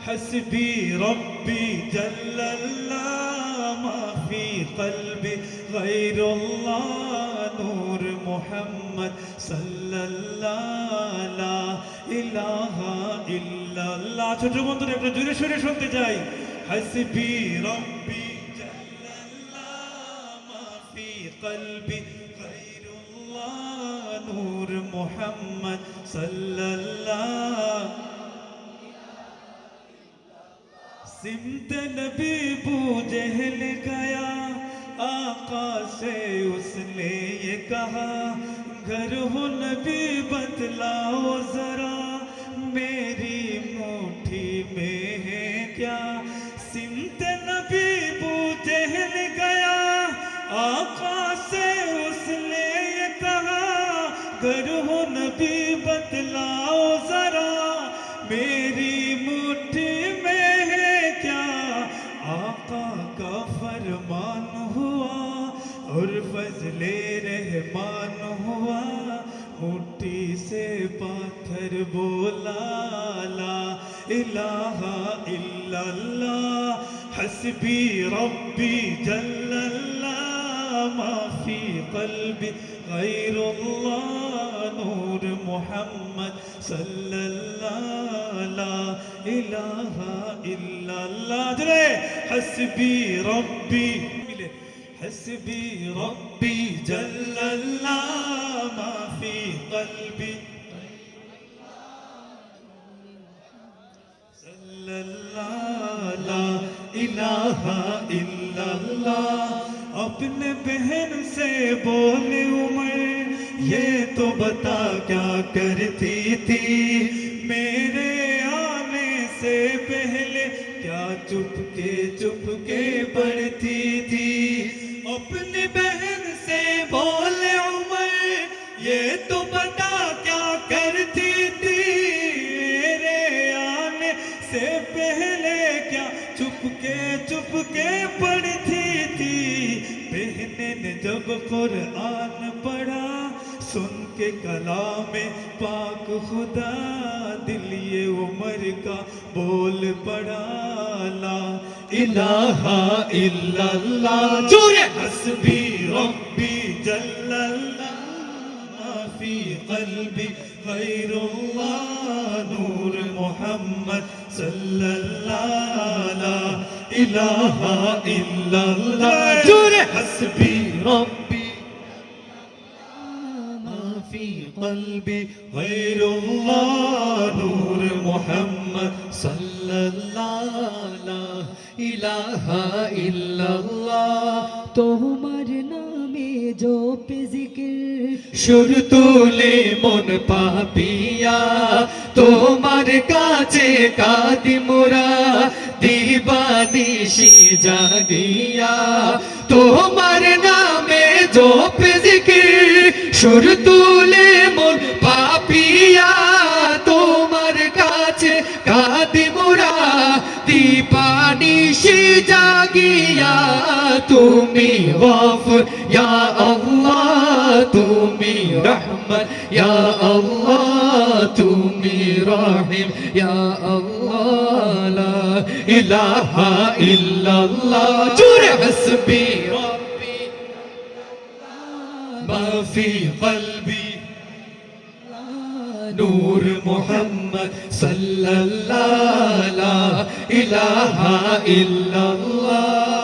حسبي ربي جل الله ما في قلبي غير الله نور محمد صلى الله لا إله إلا الله ছোট বন্ধুরা একটু জোরে সুরে শুনতে চাই حسبي ربي جل الله ما في قلبي غير الله نور محمد صلى الله सिमत नबी बू जहल गया आका से उसने ये कहा घर हो नबी बतलाओ जरा मेरी मुट्ठी में है क्या सिमत नबी बू जहल गया आका से उसने ये कहा घर हो नबी बतलाओ जरा मेरी मुट्ठी में आका का फरमान हुआ और फजले रहमान हुआ मुट्ठी से पाथर बोला ला इलाहा इल्लल्लाह हस्बी रब्बी जल्लल्लाह मा फी क़ल्बी गैरुल्लाह नूर मुहम्मद सल्लल्लाहु ला इलाहा इल्लल्लाह जरे हस्बी रब्बी हस्बी रब्बी जल्लल्लाह मा फी क़ल्बी सल्लल्लाहु ला इलाहा इल्लल्लाह अपने बहन से बोले उमर ये तो बता क्या करती थी मेरे आने से पहले क्या चुपके पढ़ती थी अपनी बहन से बोले उमर ये तो बता क्या करती थी मेरे आने से पहले क्या चुपके पढ़ती थी बहन ने जब कुरान पढ़ा सुन के कलाम पाक खुदा दिल ये उमर का बोल पड़ा ला इलाहा इल्लल्लाह जोरे हस्बी रब्बी जल्लल्लाह मा फी क़ल्बी गैरुल्लाह नूर मुहम्मद सल्लल्लाहु ला इलाहा इल्लल्लाह जोरे हस्बी रब्बी في قلبي غير الله نور محمد صلى الله لا إله إلا الله তোমার নামে জপে জিকির সুর তুলে মন পাপিয়া তোমার কাছে কাঁদি মোরা দিবানিশি জাগিয়া তোমার নামে জপে জিকির সুর তুলে মন পাপিয়া তোমার কাছে কাঁদি মোরা দিবানিশি জাগিয়া তুমি গফুর ইয়া আল্লাহ তুমি রহমান ইয়া আল্লাহ তুমি রহিম ইয়া আল্লাহ লা ইলাহা ইল্লাল্লাহ জোরে হাসবি রব্বি মা ফি কলবি নূর মুহাম্মদ সাল্লাল্লাহু লা ইলাহা ইল্লাল্লাহ